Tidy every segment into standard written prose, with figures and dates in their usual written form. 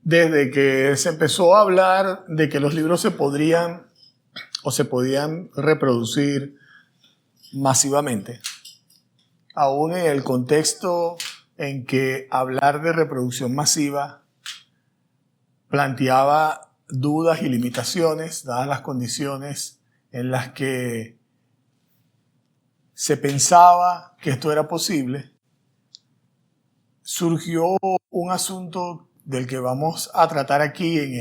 desde que se empezó a hablar de que los libros se podían reproducir masivamente, aún en el contexto en que hablar de reproducción masiva planteaba dudas y limitaciones, dadas las condiciones en las que se pensaba que esto era posible, surgió un asunto del que vamos a tratar aquí en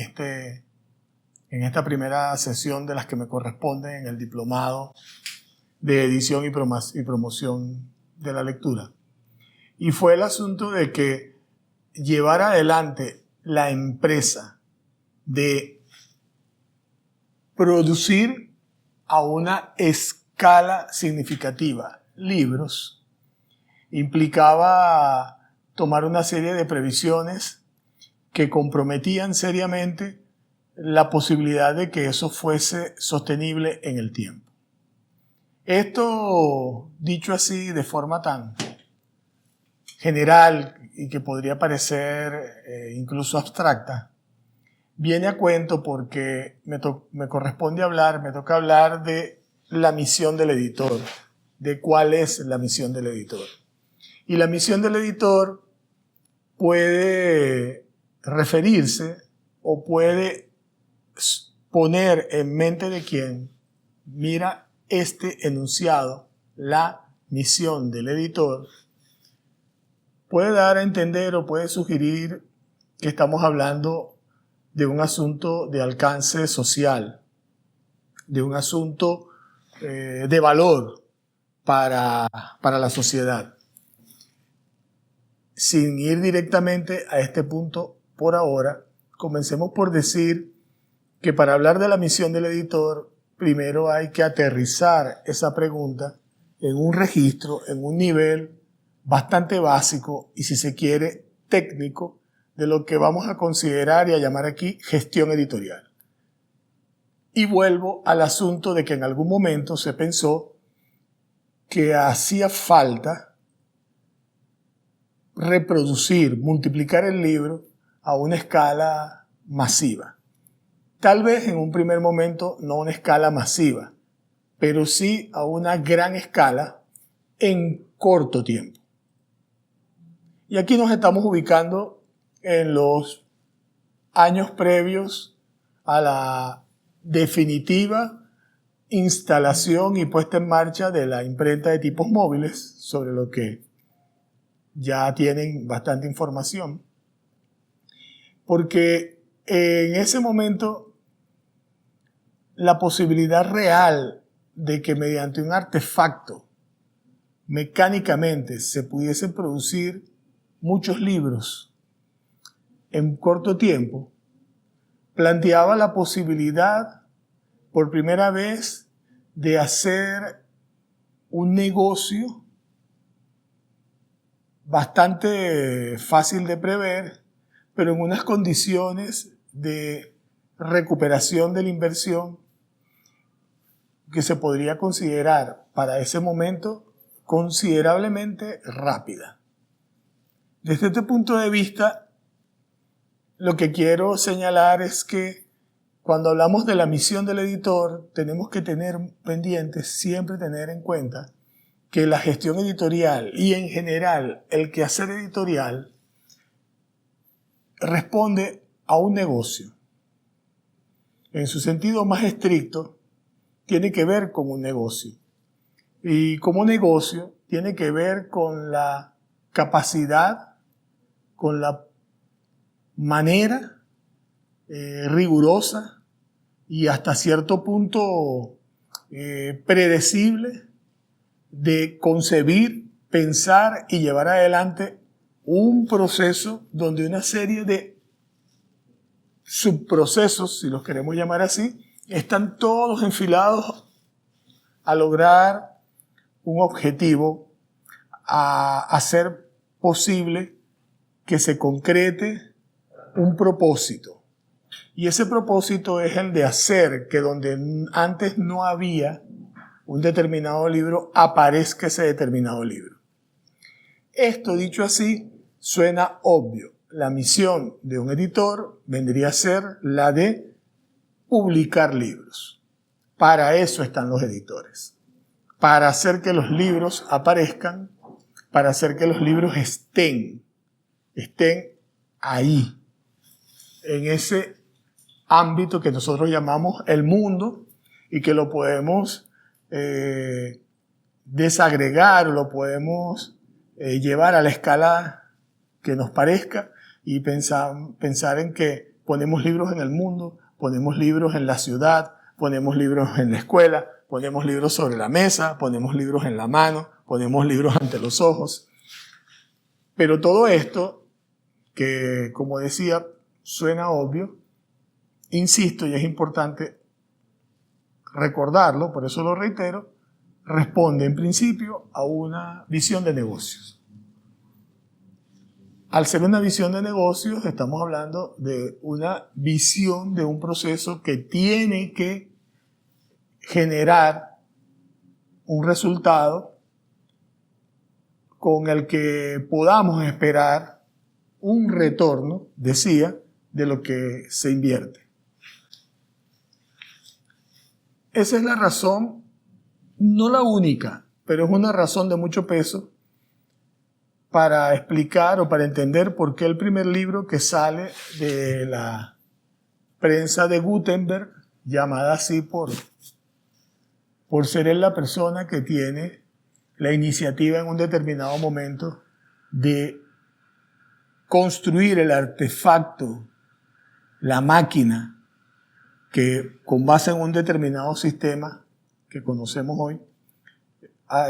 esta primera sesión de las que me corresponden en el diplomado de edición y promoción de la lectura. Y fue el asunto de que llevar adelante la empresa de producir a una escala significativa libros implicaba tomar una serie de previsiones que comprometían seriamente la posibilidad de que eso fuese sostenible en el tiempo. Esto, dicho así de forma tan general y que podría parecer incluso abstracta, viene a cuento porque me toca hablar de la misión del editor, de cuál es la misión del editor. Y la misión del editor puede referirse o puede poner en mente de quien mira este enunciado, la misión del editor, puede dar a entender o puede sugerir que estamos hablando de un asunto de alcance social, de un asunto de valor para la sociedad. Sin ir directamente a este punto por ahora, comencemos por decir que para hablar de la misión del editor, primero hay que aterrizar esa pregunta en un registro, en un nivel bastante básico y, si se quiere, técnico, de lo que vamos a considerar y a llamar aquí gestión editorial. Y vuelvo al asunto de que en algún momento se pensó que hacía falta reproducir, multiplicar el libro a una escala masiva. Tal vez en un primer momento no a una escala masiva, pero sí a una gran escala en corto tiempo. Y aquí nos estamos ubicando en los años previos a la definitiva instalación y puesta en marcha de la imprenta de tipos móviles, sobre lo que ya tienen bastante información, porque en ese momento la posibilidad real de que mediante un artefacto mecánicamente se pudiesen producir muchos libros en corto tiempo planteaba la posibilidad por primera vez de hacer un negocio bastante fácil de prever, pero en unas condiciones de recuperación de la inversión que se podría considerar para ese momento considerablemente rápida. Desde este punto de vista, lo que quiero señalar es que cuando hablamos de la misión del editor, tenemos que tener pendientes, siempre tener en cuenta que la gestión editorial y en general el quehacer editorial responde a un negocio. En su sentido más estricto, tiene que ver con un negocio. Y como negocio, tiene que ver con la capacidad, con la manera rigurosa y hasta cierto punto predecible de concebir, pensar y llevar adelante un proceso donde una serie de subprocesos, si los queremos llamar así, están todos enfilados a lograr un objetivo, a hacer posible que se concrete un propósito. Y ese propósito es el de hacer que donde antes no había un determinado libro, aparezca ese determinado libro. Esto, dicho así, suena obvio. la misión de un editor vendría a ser la de publicar libros. Para eso están los editores. Para hacer que los libros aparezcan, para hacer que los libros estén ahí, en ese ámbito que nosotros llamamos el mundo y que lo podemos desagregar, lo podemos llevar a la escala que nos parezca y pensar en que ponemos libros en el mundo, ponemos libros en la ciudad, ponemos libros en la escuela, ponemos libros sobre la mesa, ponemos libros en la mano, ponemos libros ante los ojos. Pero todo esto, que como decía, suena obvio, insisto, y es importante recordarlo, por eso lo reitero, responde en principio a una visión de negocios. Al ser una visión de negocios, estamos hablando de una visión de un proceso que tiene que generar un resultado con el que podamos esperar un retorno, decía, de lo que se invierte. Esa es la razón, no la única, pero es una razón de mucho peso para explicar o para entender por qué el primer libro que sale de la prensa de Gutenberg, llamada así por ser él la persona que tiene la iniciativa en un determinado momento de construir el artefacto, la máquina, que con base en un determinado sistema que conocemos hoy,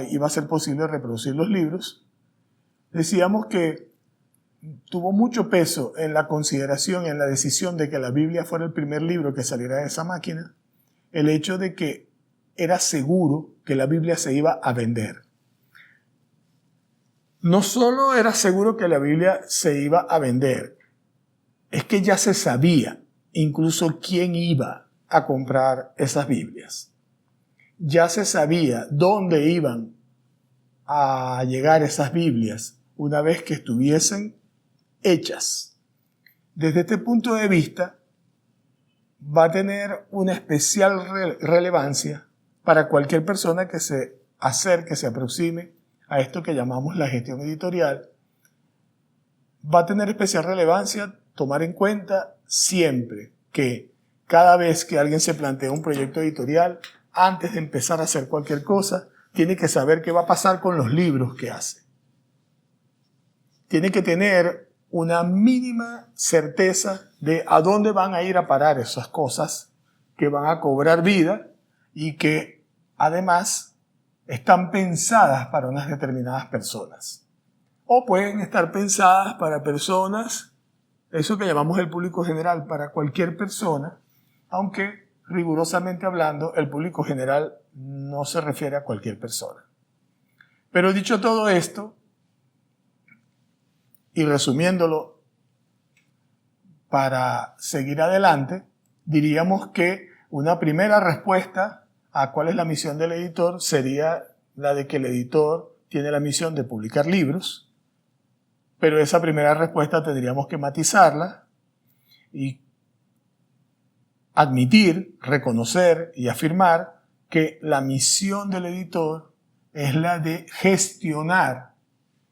iba a ser posible reproducir los libros. Decíamos que tuvo mucho peso en la consideración, en la decisión de que la Biblia fuera el primer libro que saliera de esa máquina, el hecho de que era seguro que la Biblia se iba a vender. No solo era seguro que la Biblia se iba a vender, es que ya se sabía incluso quién iba a comprar esas Biblias. Ya se sabía dónde iban a llegar esas Biblias una vez que estuviesen hechas. Desde este punto de vista, va a tener una especial relevancia para cualquier persona que se acerque, se aproxime a esto que llamamos la gestión editorial. Va a tener especial relevancia tomar en cuenta siempre que cada vez que alguien se plantea un proyecto editorial, antes de empezar a hacer cualquier cosa, tiene que saber qué va a pasar con los libros que hace. Tiene que tener una mínima certeza de a dónde van a ir a parar esas cosas que van a cobrar vida y que además están pensadas para unas determinadas personas. O pueden estar pensadas para personas, eso que llamamos el público general, para cualquier persona, aunque rigurosamente hablando el público general no se refiere a cualquier persona. Pero dicho todo esto, y resumiéndolo para seguir adelante, diríamos que una primera respuesta a cuál es la misión del editor sería la de que el editor tiene la misión de publicar libros, pero esa primera respuesta tendríamos que matizarla y admitir, reconocer y afirmar que la misión del editor es la de gestionar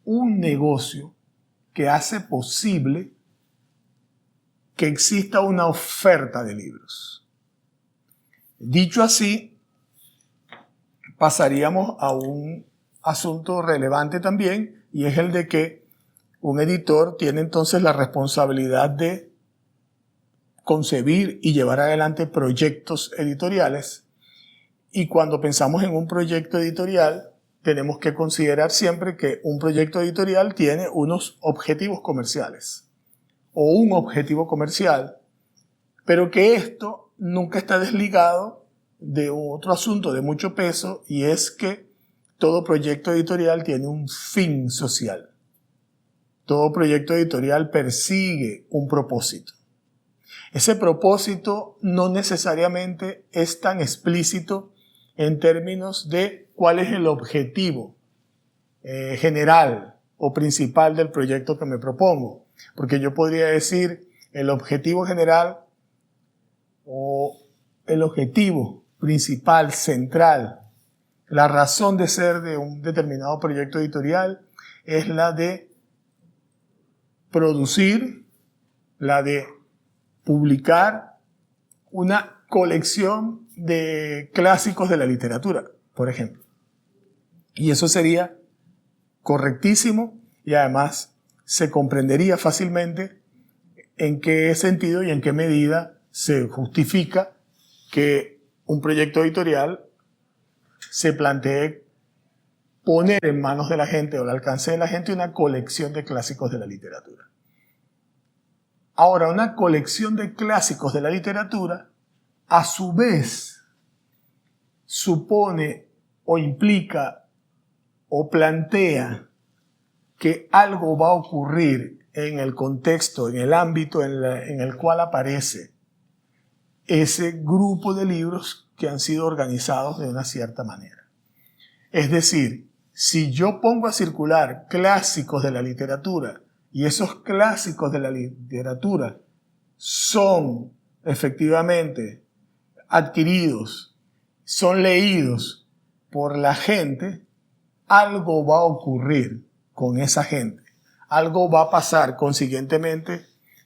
un negocio que hace posible que exista una oferta de libros. Dicho así, pasaríamos a un asunto relevante también, y es el de que un editor tiene entonces la responsabilidad de concebir y llevar adelante proyectos editoriales. Y cuando pensamos en un proyecto editorial, tenemos que considerar siempre que un proyecto editorial tiene unos objetivos comerciales o un objetivo comercial, pero que esto nunca está desligado de otro asunto de mucho peso, y es que todo proyecto editorial tiene un fin social. Todo proyecto editorial persigue un propósito. Ese propósito no necesariamente es tan explícito en términos de cuál es el objetivo general o principal del proyecto que me propongo, Porque yo podría decir el objetivo general o el objetivo principal, central, la razón de ser de un determinado proyecto editorial es la de producir, la de publicar una colección de clásicos de la literatura, por ejemplo. Y eso sería correctísimo y además se comprendería fácilmente en qué sentido y en qué medida se justifica que un proyecto editorial se plantee poner en manos de la gente o al alcance de la gente una colección de clásicos de la literatura. Ahora, una colección de clásicos de la literatura, a su vez, supone o implica o plantea que algo va a ocurrir en el contexto, en el ámbito en el cual aparece ese grupo de libros que han sido organizados de una cierta manera. Es decir, si yo pongo a circular clásicos de la literatura y esos clásicos de la literatura son efectivamente adquiridos, son leídos por la gente, algo va a ocurrir con esa gente. Algo va a pasar consiguientemente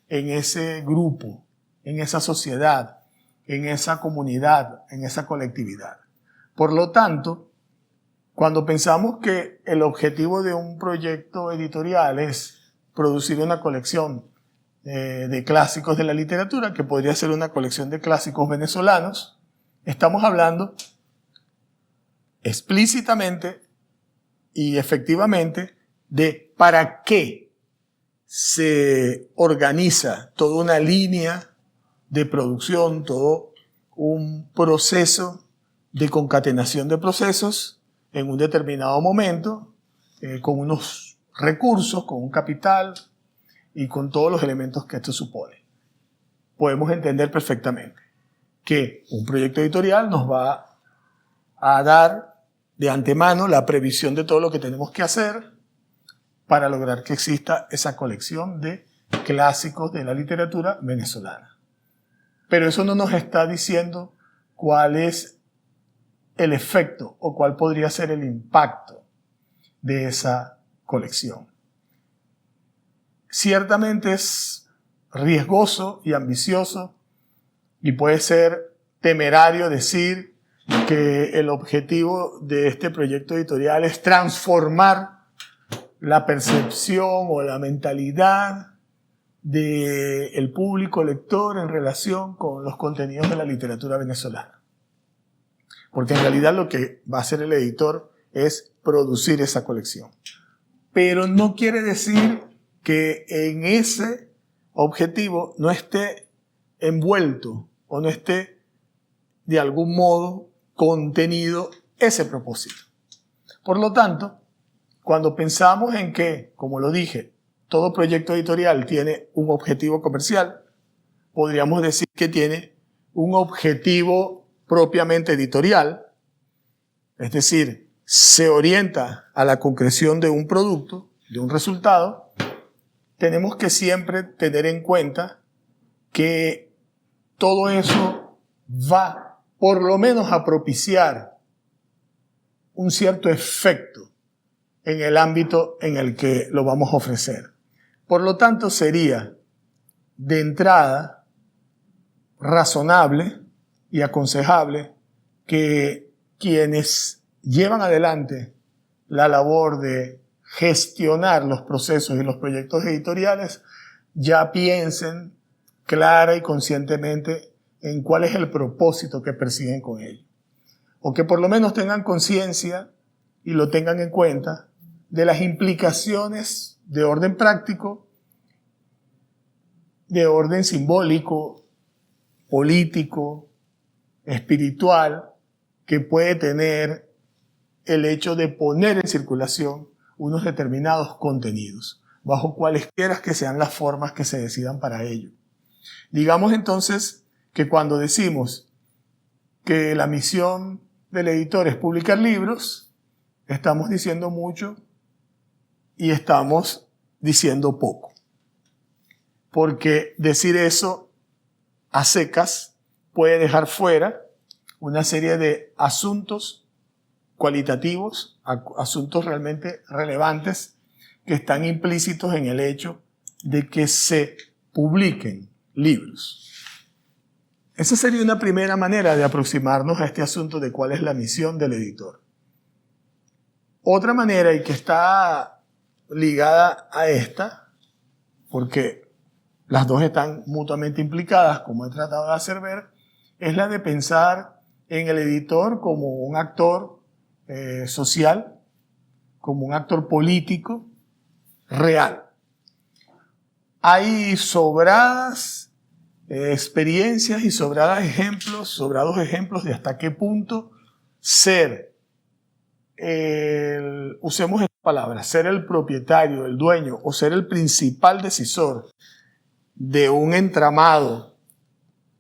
en ese grupo, en esa sociedad, en esa comunidad, en esa colectividad. Por lo tanto, cuando pensamos que el objetivo de un proyecto editorial es producir una colección de clásicos de la literatura, que podría ser una colección de clásicos venezolanos, estamos hablando explícitamente y efectivamente de para qué se organiza toda una línea de producción, todo un proceso de concatenación de procesos en un determinado momento, con unos recursos, con un capital y con todos los elementos que esto supone. Podemos entender perfectamente que un proyecto editorial nos va a dar de antemano la previsión de todo lo que tenemos que hacer para lograr que exista esa colección de clásicos de la literatura venezolana. Pero eso no nos está diciendo cuál es el efecto o cuál podría ser el impacto de esa colección. Ciertamente es riesgoso y ambicioso y puede ser temerario decir que el objetivo de este proyecto editorial es transformar la percepción o la mentalidad del público lector en relación con los contenidos de la literatura venezolana. Porque en realidad lo que va a hacer el editor es producir esa colección. Pero no quiere decir que en ese objetivo no esté envuelto o no esté de algún modo contenido ese propósito. Por lo tanto, cuando pensamos en que, como lo dije, todo proyecto editorial tiene un objetivo comercial, podríamos decir que tiene un objetivo propiamente editorial, es decir, se orienta a la concreción de un producto, de un resultado. Tenemos que siempre tener en cuenta que todo eso va por lo menos a propiciar un cierto efecto en el ámbito en el que lo vamos a ofrecer. Por lo tanto, sería de entrada razonable y aconsejable que quienes llevan adelante la labor de gestionar los procesos y los proyectos editoriales ya piensen clara y conscientemente en cuál es el propósito que persiguen con ello. O que por lo menos tengan conciencia y lo tengan en cuenta de las implicaciones de orden práctico, de orden simbólico, político, espiritual, que puede tener el hecho de poner en circulación unos determinados contenidos, bajo cualesquiera que sean las formas que se decidan para ello. Digamos entonces que cuando decimos que la misión del editor es publicar libros, estamos diciendo mucho y estamos diciendo poco. porque decir eso a secas puede dejar fuera una serie de asuntos cualitativos, asuntos realmente relevantes que están implícitos en el hecho de que se publiquen libros. Esa sería una primera manera de aproximarnos a este asunto de cuál es la misión del editor. Otra manera, y que está ligada a esta, porque las dos están mutuamente implicadas, como he tratado de hacer ver, es la de pensar en el editor como un actor social, como un actor político real. Hay sobradas experiencias y sobrados ejemplos de hasta qué punto ser, usemos esta palabra, ser el propietario, el dueño o ser el principal decisor de un entramado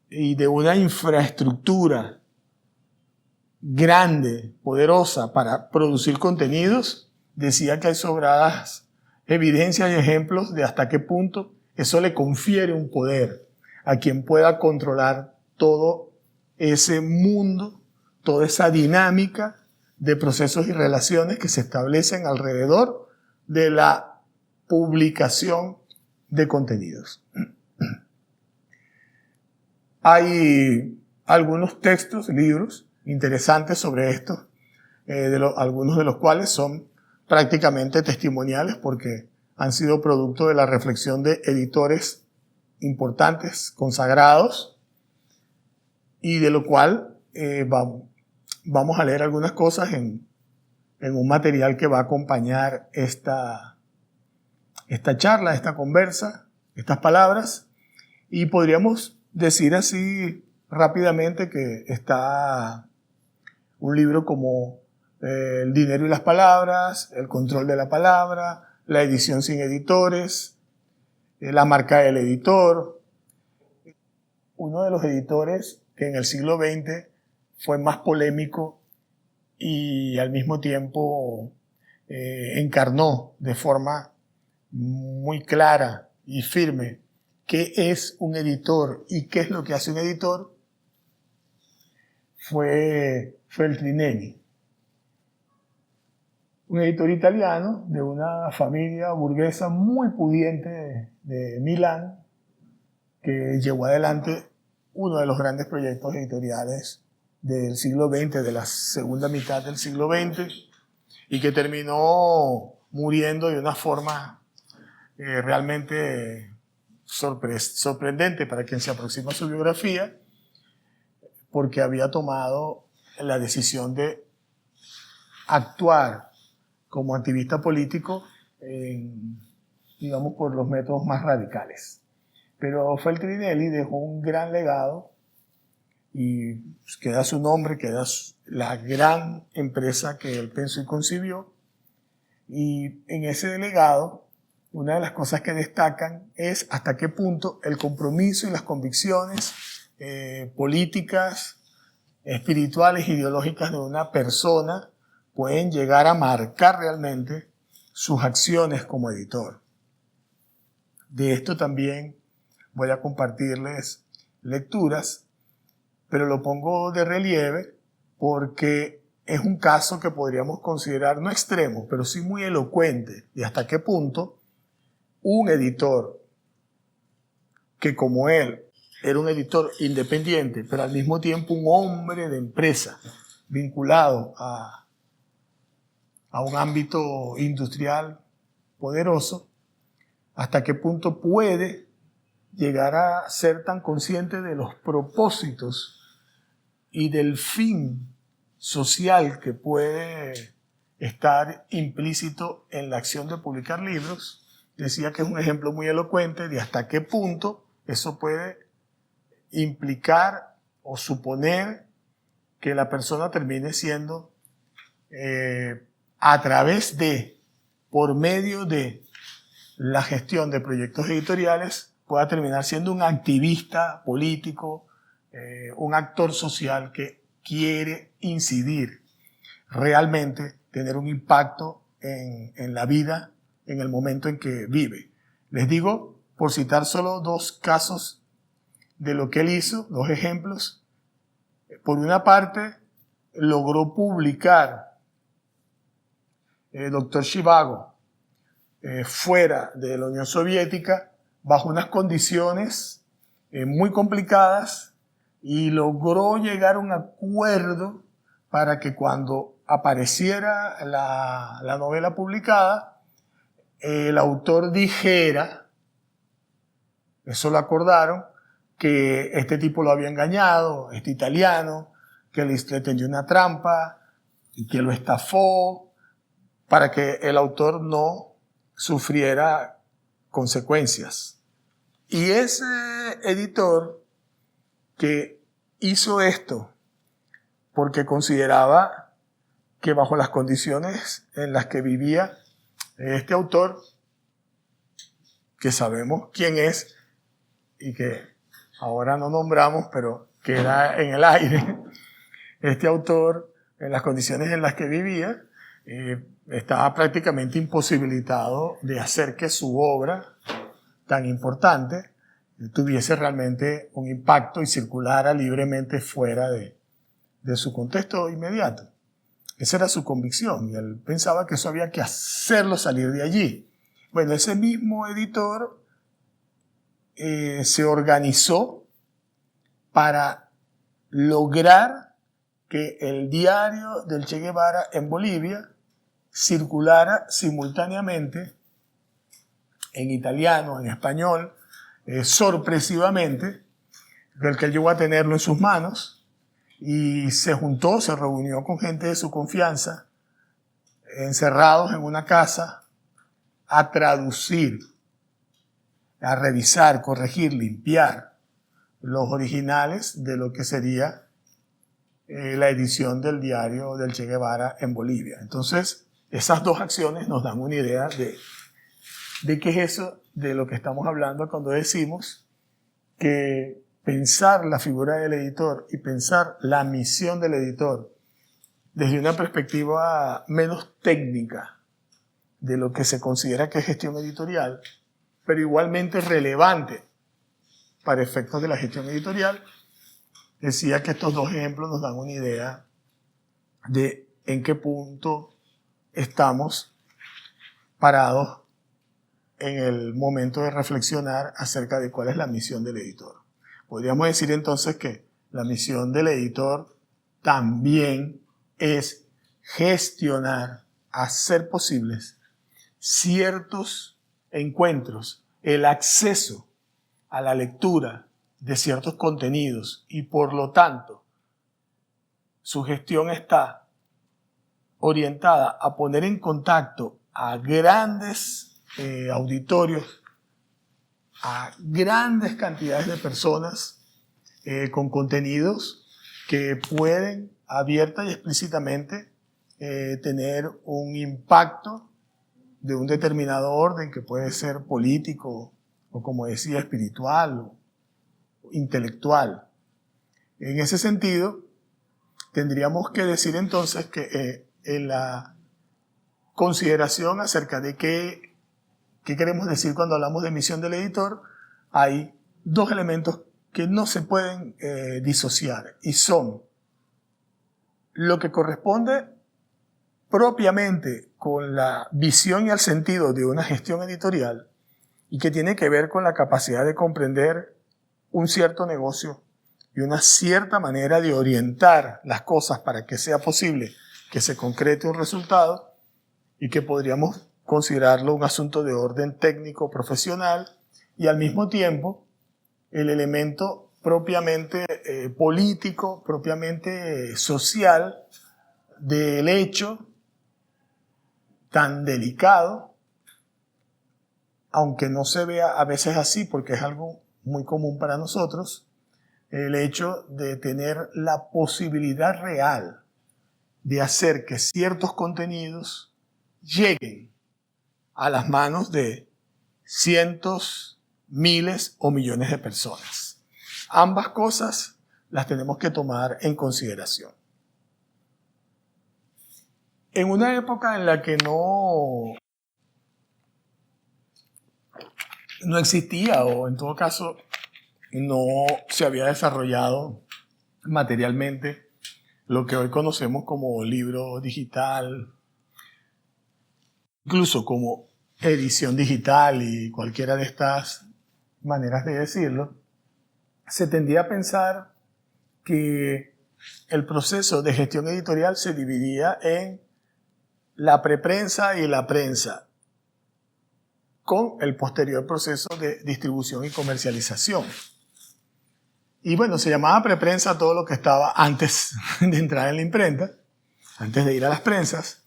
y de una infraestructura grande, poderosa para producir contenidos, decía que hay sobradas evidencias y ejemplos de hasta qué punto eso le confiere un poder a quien pueda controlar todo ese mundo, toda esa dinámica de procesos y relaciones que se establecen alrededor de la publicación de contenidos. Hay algunos textos, libros interesantes sobre esto, algunos de los cuales son prácticamente testimoniales porque han sido producto de la reflexión de editores importantes, consagrados, y de lo cual vamos a leer algunas cosas en un material que va a acompañar esta charla, esta conversa, estas palabras, y podríamos decir así rápidamente que está un libro como El dinero y las palabras, El control de la palabra, La edición sin editores, La marca del editor. Uno de los editores que en el siglo XX fue más polémico y al mismo tiempo encarnó de forma muy clara y firme qué es un editor y qué es lo que hace un editor, fue Feltrinelli, un editor italiano de una familia burguesa muy pudiente de Milán, que llevó adelante uno de los grandes proyectos editoriales del siglo XX, de la segunda mitad del siglo XX, y que terminó muriendo de una forma realmente sorprendente para quien se aproxima a su biografía, porque había tomado la decisión de actuar como activista político, digamos, por los métodos más radicales. Pero Feltrinelli dejó un gran legado y queda su nombre, queda la gran empresa que él pensó y concibió. Y en ese legado, una de las cosas que destacan es hasta qué punto el compromiso y las convicciones políticas, espirituales, ideológicas de una persona pueden llegar a marcar realmente sus acciones como editor. De esto también voy a compartirles lecturas, pero lo pongo de relieve porque es un caso que podríamos considerar no extremo, pero sí muy elocuente de hasta qué punto un editor que como él era un editor independiente, pero al mismo tiempo un hombre de empresa vinculado a un ámbito industrial poderoso, hasta qué punto puede llegar a ser tan consciente de los propósitos y del fin social que puede estar implícito en la acción de publicar libros. Decía que es un ejemplo muy elocuente de hasta qué punto eso puede implicar o suponer que la persona termine siendo a través de, por medio de la gestión de proyectos editoriales, pueda terminar siendo un activista político, un actor social que quiere incidir realmente, tener un impacto en la vida, en el momento en que vive. Les digo por citar solo dos casos de lo que él hizo, dos ejemplos. Por una parte, logró publicar Dr. Zhivago fuera de la Unión Soviética bajo unas condiciones muy complicadas y logró llegar a un acuerdo para que cuando apareciera la novela publicada, el autor dijera, eso lo acordaron, que este tipo lo había engañado, este italiano, que le tendió una trampa y que lo estafó, para que el autor no sufriera consecuencias. Y ese editor que hizo esto porque consideraba que bajo las condiciones en las que vivía este autor, que sabemos quién es y que ahora no nombramos, pero queda en el aire, este autor, en las condiciones en las que vivía, estaba prácticamente imposibilitado de hacer que su obra tan importante tuviese realmente un impacto y circulara libremente fuera de su contexto inmediato. Esa era su convicción y él pensaba que eso había que hacerlo salir de allí. Bueno, ese mismo editor se organizó para lograr que el diario del Che Guevara en Bolivia circulara simultáneamente en italiano, en español, sorpresivamente, el que él llegó a tenerlo en sus manos y se juntó, se reunió con gente de su confianza, encerrados en una casa, a traducir, a revisar, corregir, limpiar los originales de lo que sería la edición del diario del Che Guevara en Bolivia. Entonces, esas dos acciones nos dan una idea de qué es eso de lo que estamos hablando cuando decimos que pensar la figura del editor y pensar la misión del editor desde una perspectiva menos técnica de lo que se considera que es gestión editorial, pero igualmente relevante para efectos de la gestión editorial, decía que estos dos ejemplos nos dan una idea de en qué punto estamos parados en el momento de reflexionar acerca de cuál es la misión del editor. Podríamos decir entonces que la misión del editor también es gestionar, hacer posibles ciertos encuentros, el acceso a la lectura de ciertos contenidos y por lo tanto su gestión está orientada a poner en contacto a grandes auditorios, a grandes cantidades de personas con contenidos que pueden abierta y explícitamente tener un impacto de un determinado orden que puede ser político o, como decía, espiritual o intelectual. En ese sentido, tendríamos que decir entonces que en la consideración acerca de qué queremos decir cuando hablamos de misión del editor, hay dos elementos que no se pueden disociar y son lo que corresponde propiamente con la visión y el sentido de una gestión editorial y que tiene que ver con la capacidad de comprender un cierto negocio y una cierta manera de orientar las cosas para que sea posible que se concrete un resultado y que podríamos considerarlo un asunto de orden técnico profesional y al mismo tiempo el elemento propiamente político, propiamente social del hecho tan delicado, aunque no se vea a veces así porque es algo muy común para nosotros, el hecho de tener la posibilidad real de hacer que ciertos contenidos lleguen a las manos de cientos, miles o millones de personas. Ambas cosas las tenemos que tomar en consideración. En una época en la que no no existía, o en todo caso no se había desarrollado materialmente lo que hoy conocemos como libro digital, incluso como edición digital y cualquiera de estas maneras de decirlo. Se tendía a pensar que el proceso de gestión editorial se dividía en la preprensa y la prensa, con el posterior proceso de distribución y comercialización. Y bueno, se llamaba preprensa todo lo que estaba antes de entrar en la imprenta, antes de ir a las prensas.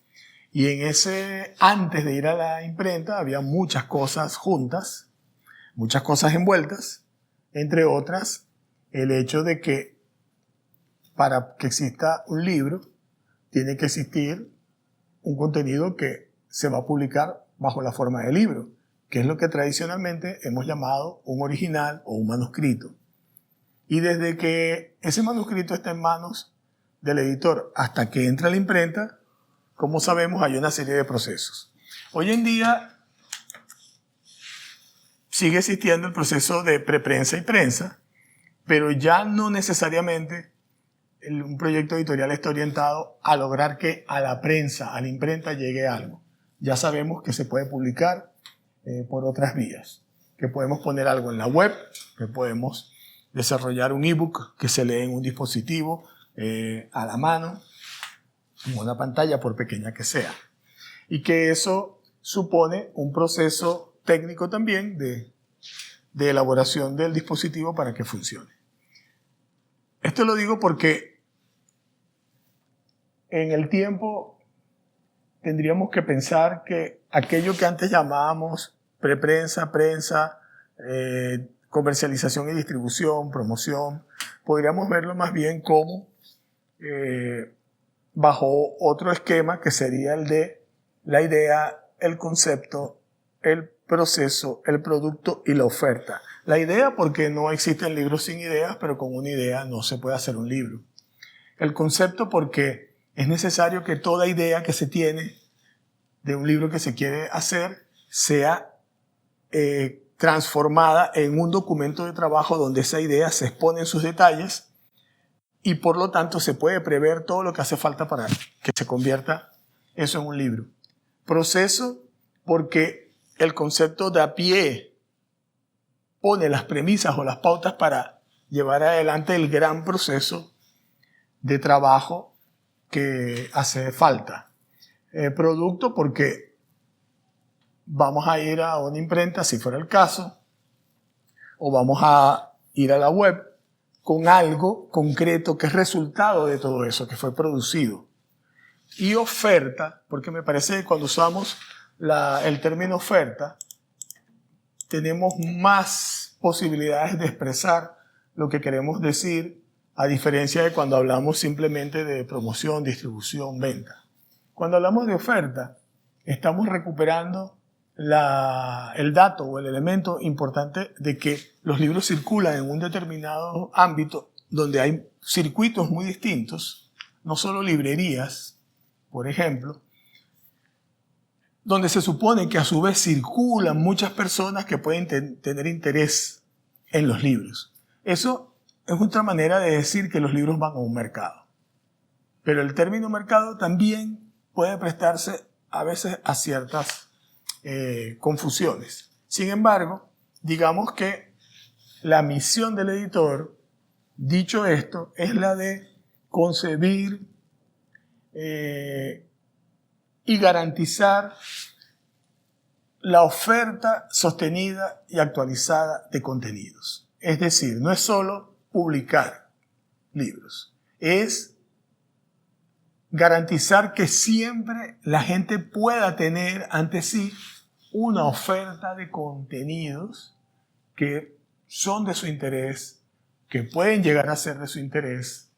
Y en ese antes de ir a la imprenta había muchas cosas juntas, muchas cosas envueltas, entre otras el hecho de que para que exista un libro tiene que existir un contenido que se va a publicar bajo la forma de libro, que es lo que tradicionalmente hemos llamado un original o un manuscrito. Y desde que ese manuscrito está en manos del editor hasta que entra a la imprenta, como sabemos, hay una serie de procesos. Hoy en día sigue existiendo el proceso de preprensa y prensa, pero ya no necesariamente un proyecto editorial está orientado a lograr que a la prensa, a la imprenta, llegue algo. Ya sabemos que se puede publicar por otras vías, que podemos poner algo en la web, que podemos desarrollar un ebook que se lee en un dispositivo a la mano, en una pantalla, por pequeña que sea. Y que eso supone un proceso técnico también de elaboración del dispositivo para que funcione. Esto lo digo porque en el tiempo tendríamos que pensar que aquello que antes llamábamos preprensa, prensa, comercialización y distribución, promoción, podríamos verlo más bien como bajo otro esquema que sería el de la idea, el concepto, el proceso, el producto y la oferta. La idea porque no existen libros sin ideas, pero con una idea no se puede hacer un libro. El concepto porque es necesario que toda idea que se tiene de un libro que se quiere hacer sea transformada en un documento de trabajo donde esa idea se expone en sus detalles y por lo tanto se puede prever todo lo que hace falta para que se convierta eso en un libro. Proceso porque el concepto da pie, pone las premisas o las pautas para llevar adelante el gran proceso de trabajo que hace falta. Producto porque vamos a ir a una imprenta, si fuera el caso, o vamos a ir a la web con algo concreto que es resultado de todo eso que fue producido. Y oferta, porque me parece que cuando usamos el término oferta, tenemos más posibilidades de expresar lo que queremos decir, a diferencia de cuando hablamos simplemente de promoción, distribución, venta. Cuando hablamos de oferta, estamos recuperando el dato o el elemento importante de que los libros circulan en un determinado ámbito donde hay circuitos muy distintos, no solo librerías, por ejemplo, donde se supone que a su vez circulan muchas personas que pueden tener interés en los libros. Eso es otra manera de decir que los libros van a un mercado. Pero el término mercado también puede prestarse a veces a ciertas confusiones. Sin embargo, digamos que la misión del editor, dicho esto, es la de concebir y garantizar la oferta sostenida y actualizada de contenidos. Es decir, no es solo publicar libros, es garantizar que siempre la gente pueda tener ante sí una oferta de contenidos que son de su interés, que pueden llegar a ser de su interés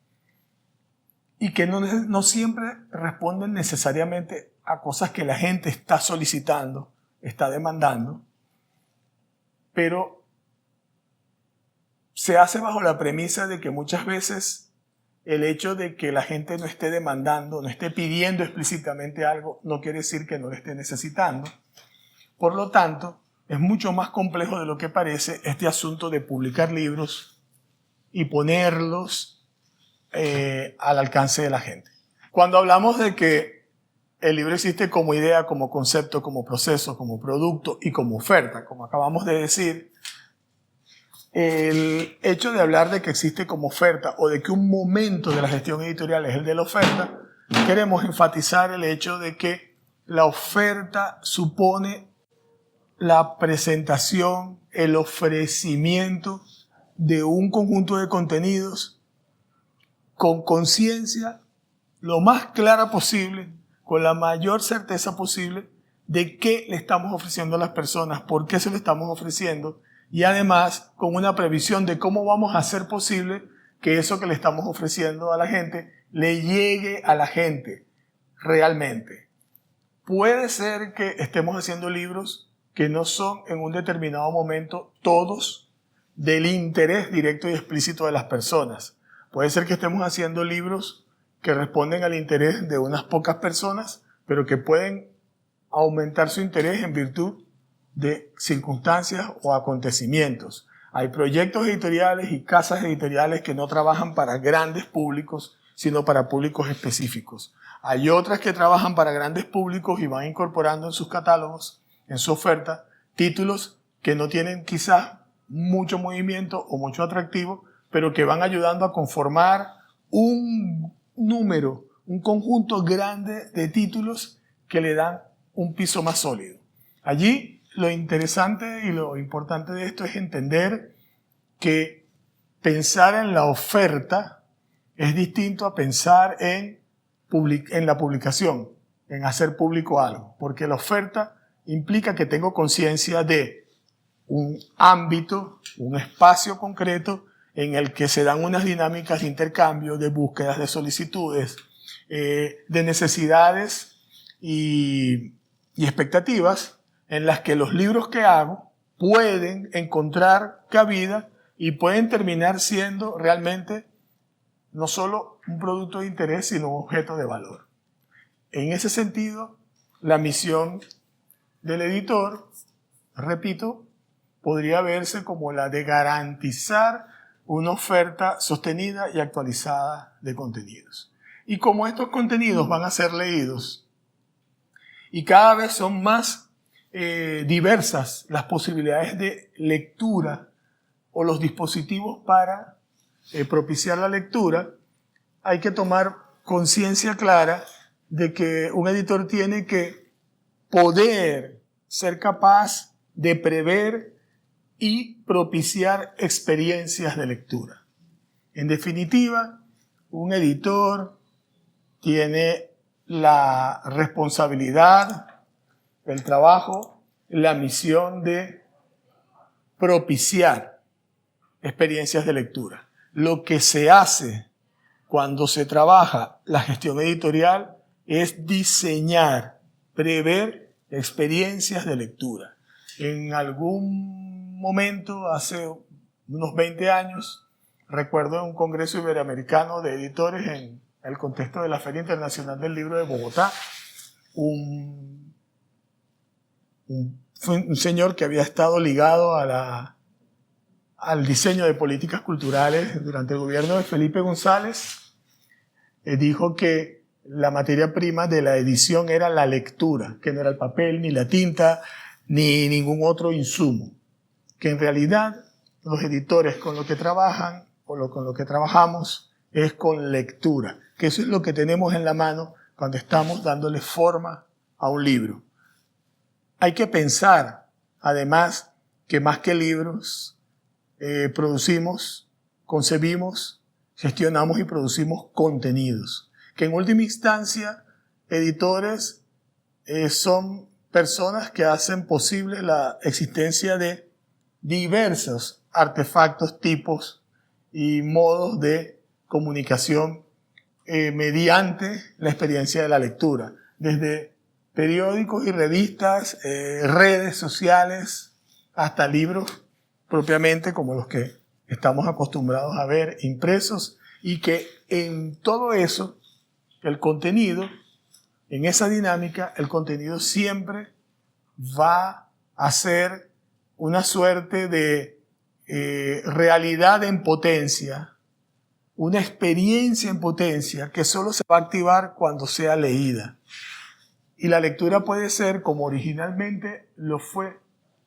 y que no siempre responden necesariamente a cosas que la gente está solicitando, está demandando, pero se hace bajo la premisa de que muchas veces el hecho de que la gente no esté demandando, no esté pidiendo explícitamente algo, no quiere decir que no lo esté necesitando. Por lo tanto, es mucho más complejo de lo que parece este asunto de publicar libros y ponerlos al alcance de la gente. Cuando hablamos de que el libro existe como idea, como concepto, como proceso, como producto y como oferta, como acabamos de decir, el hecho de hablar de que existe como oferta o de que un momento de la gestión editorial es el de la oferta, queremos enfatizar el hecho de que la oferta supone la presentación, el ofrecimiento de un conjunto de contenidos con conciencia lo más clara posible, con la mayor certeza posible de qué le estamos ofreciendo a las personas, por qué se lo estamos ofreciendo y además con una previsión de cómo vamos a hacer posible que eso que le estamos ofreciendo a la gente le llegue a la gente realmente. Puede ser que estemos haciendo libros que no son en un determinado momento todos del interés directo y explícito de las personas. Puede ser que estemos haciendo libros que responden al interés de unas pocas personas, pero que pueden aumentar su interés en virtud de circunstancias o acontecimientos. Hay proyectos editoriales y casas editoriales que no trabajan para grandes públicos, sino para públicos específicos. Hay otras que trabajan para grandes públicos y van incorporando en sus catálogos, en su oferta, títulos que no tienen quizás mucho movimiento o mucho atractivo, pero que van ayudando a conformar un número, un conjunto grande de títulos que le dan un piso más sólido. Allí lo interesante y lo importante de esto es entender que pensar en la oferta es distinto a pensar en la publicación, en hacer público algo, porque la oferta implica que tengo conciencia de un ámbito, un espacio concreto en el que se dan unas dinámicas de intercambio, de búsquedas, de solicitudes, de necesidades y expectativas en las que los libros que hago pueden encontrar cabida y pueden terminar siendo realmente no solo un producto de interés, sino un objeto de valor. En ese sentido, la misión del editor, repito, podría verse como la de garantizar una oferta sostenida y actualizada de contenidos. Y como estos contenidos van a ser leídos y cada vez son más diversas las posibilidades de lectura o los dispositivos para propiciar la lectura, hay que tomar conciencia clara de que un editor tiene que poder ser capaz de prever y propiciar experiencias de lectura. En definitiva, un editor tiene la responsabilidad, el trabajo, la misión de propiciar experiencias de lectura. Lo que se hace cuando se trabaja la gestión editorial es diseñar, prever experiencias de lectura. En algún momento, hace unos 20 años, recuerdo un congreso iberoamericano de editores en el contexto de la Feria Internacional del Libro de Bogotá, un señor que había estado ligado al diseño de políticas culturales durante el gobierno de Felipe González, dijo que la materia prima de la edición era la lectura, que no era el papel, ni la tinta, ni ningún otro insumo. Que en realidad los editores con lo que trabajan, o con lo que trabajamos, es con lectura. Que eso es lo que tenemos en la mano cuando estamos dándole forma a un libro. Hay que pensar, además, que más que libros, producimos, concebimos, gestionamos y producimos contenidos. Que en última instancia, editores son personas que hacen posible la existencia de diversos artefactos, tipos y modos de comunicación mediante la experiencia de la lectura. Desde periódicos y revistas, redes sociales, hasta libros propiamente como los que estamos acostumbrados a ver impresos, y que en todo eso, el contenido, en esa dinámica, el contenido siempre va a ser una suerte de realidad en potencia, una experiencia en potencia que solo se va a activar cuando sea leída. Y la lectura puede ser, como originalmente lo fue,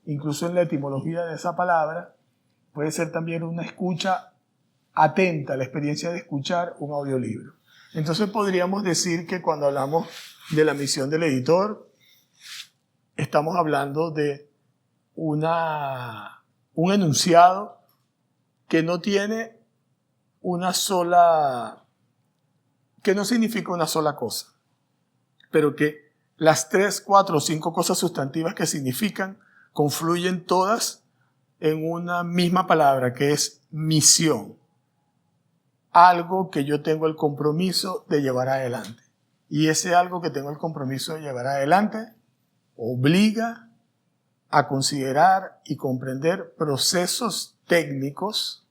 incluso en la etimología de esa palabra, puede ser también una escucha atenta, la experiencia de escuchar un audiolibro. Entonces podríamos decir que cuando hablamos de la misión del editor, estamos hablando de un enunciado que no tiene que no significa una sola cosa, pero que las 3, 4 o 5 cosas sustantivas que significan confluyen todas en una misma palabra, que es misión. Algo que yo tengo el compromiso de llevar adelante. Y ese algo que tengo el compromiso de llevar adelante obliga a considerar y comprender procesos técnicos,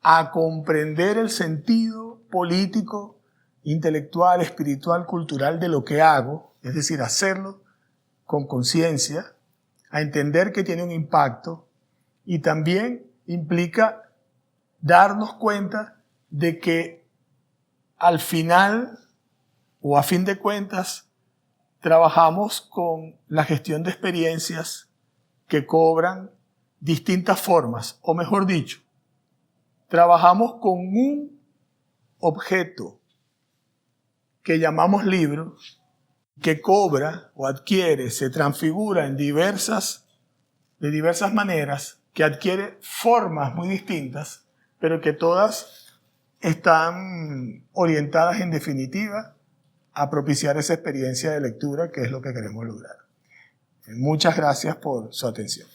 a comprender el sentido político, intelectual, espiritual, cultural de lo que hago, es decir, hacerlo con conciencia, a entender que tiene un impacto y también implica darnos cuenta de que al final o a fin de cuentas trabajamos con la gestión de experiencias que cobran distintas formas, o mejor dicho, trabajamos con un objeto que llamamos libro, que cobra o adquiere, se transfigura de diversas maneras, que adquiere formas muy distintas, pero que todas están orientadas en definitiva a propiciar esa experiencia de lectura que es lo que queremos lograr. Muchas gracias por su atención.